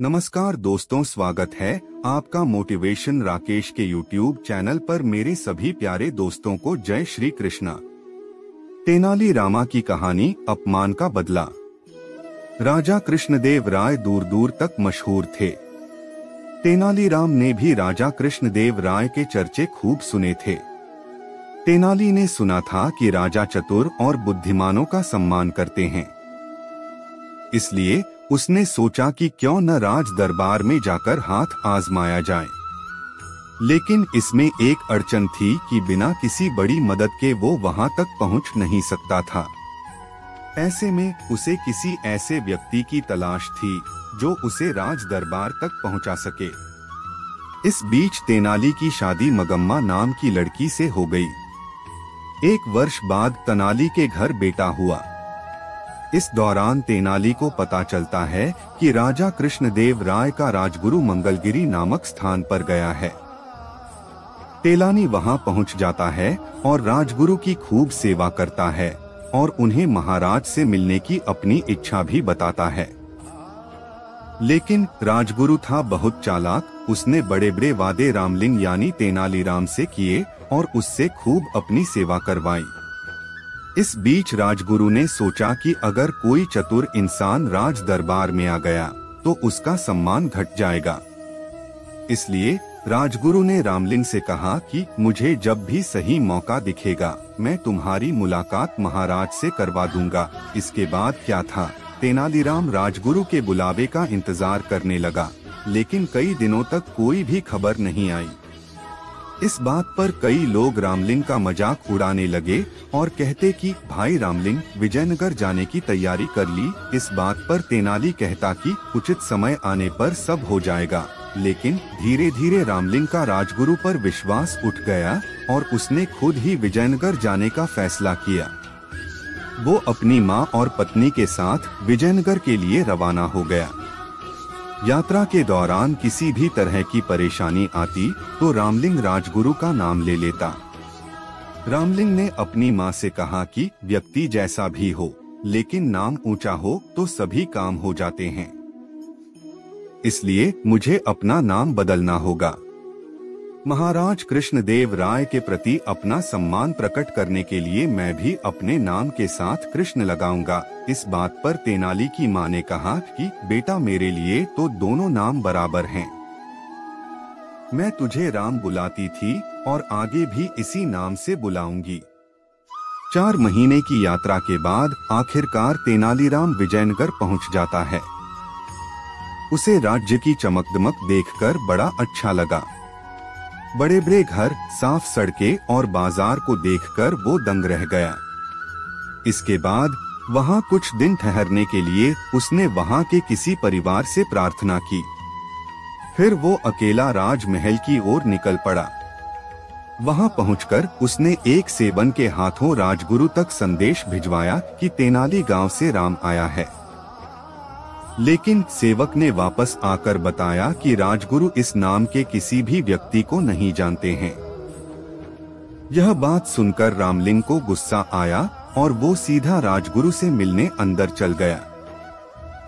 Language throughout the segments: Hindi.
नमस्कार दोस्तों, स्वागत है आपका मोटिवेशन राकेश के YouTube चैनल पर। मेरे सभी प्यारे दोस्तों को जय श्री कृष्णा। तेनाली रामा की कहानी, अपमान का बदला। राजा कृष्णदेव राय दूर दूर तक मशहूर थे। तेनालीराम ने भी राजा कृष्णदेव राय के चर्चे खूब सुने थे। तेनाली ने सुना था कि राजा चतुर और बुद्धिमानों का सम्मान करते हैं, इसलिए उसने सोचा कि क्यों न राज दरबार में जाकर हाथ आजमाया जाए। लेकिन इसमें एक अड़चन थी कि बिना किसी बड़ी मदद के वो वहां तक पहुंच नहीं सकता था। ऐसे में उसे किसी ऐसे व्यक्ति की तलाश थी जो उसे राज दरबार तक पहुंचा सके। इस बीच तेनाली की शादी मगम्मा नाम की लड़की से हो गई। 1 वर्ष बाद तेनाली के घर बेटा हुआ। इस दौरान तेनाली को पता चलता है कि राजा कृष्णदेव राय का राजगुरु मंगलगिरी नामक स्थान पर गया है। तेनाली वहां पहुंच जाता है और राजगुरु की खूब सेवा करता है और उन्हें महाराज से मिलने की अपनी इच्छा भी बताता है। लेकिन राजगुरु था बहुत चालाक। उसने बड़े बड़े वादे रामलिंग यानी तेनालीराम से किए और उससे खूब अपनी सेवा करवाई। इस बीच राजगुरु ने सोचा कि अगर कोई चतुर इंसान राज दरबार में आ गया तो उसका सम्मान घट जाएगा। इसलिए राजगुरु ने रामलिंग से कहा कि मुझे जब भी सही मौका दिखेगा मैं तुम्हारी मुलाकात महाराज से करवा दूंगा। इसके बाद क्या था, तेनालीराम राजगुरु के बुलावे का इंतजार करने लगा, लेकिन कई दिनों तक कोई भी खबर नहीं आई। इस बात पर कई लोग रामलिंग का मजाक उड़ाने लगे और कहते कि भाई रामलिंग, विजयनगर जाने की तैयारी कर ली। इस बात पर तेनाली कहता कि उचित समय आने पर सब हो जाएगा। लेकिन धीरे धीरे रामलिंग का राजगुरु पर विश्वास उठ गया और उसने खुद ही विजयनगर जाने का फैसला किया। वो अपनी माँ और पत्नी के साथ विजयनगर के लिए रवाना हो गया। यात्रा के दौरान किसी भी तरह की परेशानी आती तो रामलिंग राजगुरु का नाम ले लेता। रामलिंग ने अपनी माँ से कहा कि व्यक्ति जैसा भी हो, लेकिन नाम ऊंचा हो तो सभी काम हो जाते हैं, इसलिए मुझे अपना नाम बदलना होगा। महाराज कृष्णदेव राय के प्रति अपना सम्मान प्रकट करने के लिए मैं भी अपने नाम के साथ कृष्ण लगाऊंगा। इस बात पर तेनाली की माँ ने कहा कि बेटा, मेरे लिए तो दोनों नाम बराबर हैं। मैं तुझे राम बुलाती थी और आगे भी इसी नाम से बुलाऊंगी। 4 महीने की यात्रा के बाद आखिरकार तेनालीराम विजयनगर पहुंच जाता है। उसे राज्य की चमक-दमक देखकर बड़ा अच्छा लगा। बड़े बड़े घर, साफ सड़कें और बाजार को देखकर वो दंग रह गया। इसके बाद वहां कुछ दिन ठहरने के लिए उसने वहां के किसी परिवार से प्रार्थना की। फिर वो अकेला राजमहल की ओर निकल पड़ा। वहां पहुंचकर उसने एक सेवन के हाथों राजगुरु तक संदेश भिजवाया कि तेनाली गांव से राम आया है। लेकिन सेवक ने वापस आकर बताया कि राजगुरु इस नाम के किसी भी व्यक्ति को नहीं जानते हैं। यह बात सुनकर रामलिंग को गुस्सा आया और वो सीधा राजगुरु से मिलने अंदर चल गया।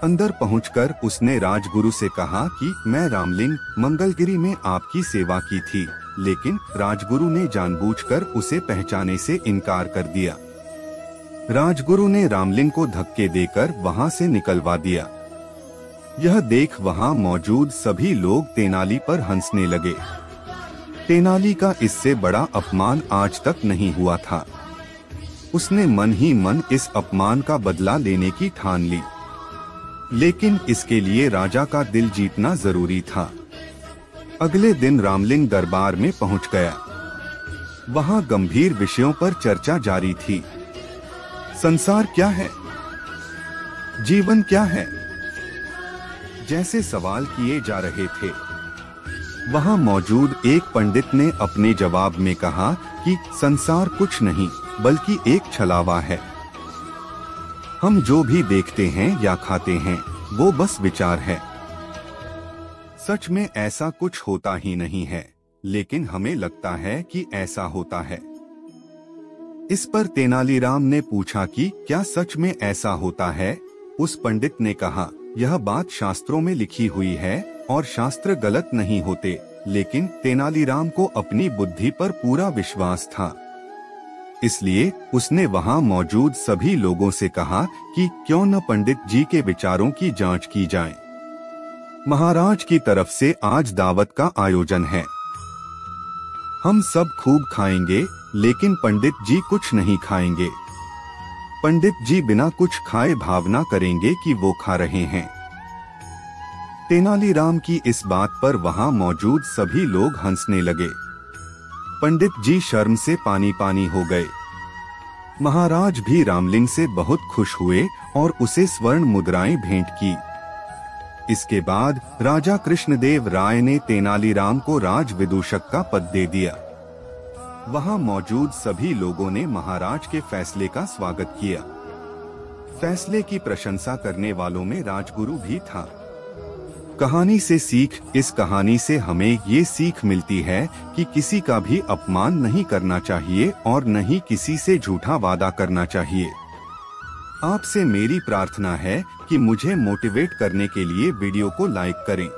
अंदर पहुंचकर उसने राजगुरु से कहा कि मैं रामलिंग मंगलगिरी में आपकी सेवा की थी। लेकिन राजगुरु ने जानबूझकर उसे पहचाने से इनकार कर दिया। राजगुरु ने रामलिंग को धक्के देकर वहां से निकलवा दिया। यह देख वहां मौजूद सभी लोग तेनाली पर हंसने लगे। तेनाली का इससे बड़ा अपमान आज तक नहीं हुआ था। उसने मन ही मन इस अपमान का बदला लेने की ठान ली। लेकिन इसके लिए राजा का दिल जीतना जरूरी था। अगले दिन रामलिंग दरबार में पहुंच गया। वहां गंभीर विषयों पर चर्चा जारी थी। संसार क्या है, जीवन क्या है, जैसे सवाल किए जा रहे थे। वहां मौजूद एक पंडित ने अपने जवाब में कहा कि संसार कुछ नहीं बल्कि एक छलावा है। हम जो भी देखते हैं या खाते हैं वो बस विचार है। सच में ऐसा कुछ होता ही नहीं है, लेकिन हमें लगता है कि ऐसा होता है। इस पर तेनालीराम ने पूछा कि क्या सच में ऐसा होता है? उस पंडित ने कहा, यह बात शास्त्रों में लिखी हुई है और शास्त्र गलत नहीं होते, लेकिन तेनालीराम को अपनी बुद्धि पर पूरा विश्वास था। इसलिए उसने वहां मौजूद सभी लोगों से कहा कि क्यों न पंडित जी के विचारों की जांच की जाए। महाराज की तरफ से आज दावत का आयोजन है। हम सब खूब खाएंगे, लेकिन पंडित जी कुछ नहीं खाएंगे। पंडित जी बिना कुछ खाए भावना करेंगे कि वो खा रहे हैं। तेनालीराम की इस बात पर वहां मौजूद सभी लोग हंसने लगे। पंडित जी शर्म से पानी पानी हो गए। महाराज भी रामलिंग से बहुत खुश हुए और उसे स्वर्ण मुद्राएं भेंट की। इसके बाद राजा कृष्णदेव राय ने तेनालीराम को राज विदूषक का पद दे दिया। वहां मौजूद सभी लोगों ने महाराज के फैसले का स्वागत किया। फैसले की प्रशंसा करने वालों में राजगुरु भी था। कहानी से सीख। इस कहानी से हमें ये सीख मिलती है कि किसी का भी अपमान नहीं करना चाहिए और न ही किसी से झूठा वादा करना चाहिए। आपसे मेरी प्रार्थना है कि मुझे मोटिवेट करने के लिए वीडियो को लाइक करें,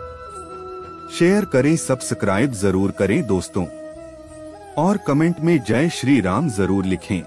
शेयर करें, सब्सक्राइब जरूर करें दोस्तों, और कमेंट में जय श्री राम जरूर लिखें।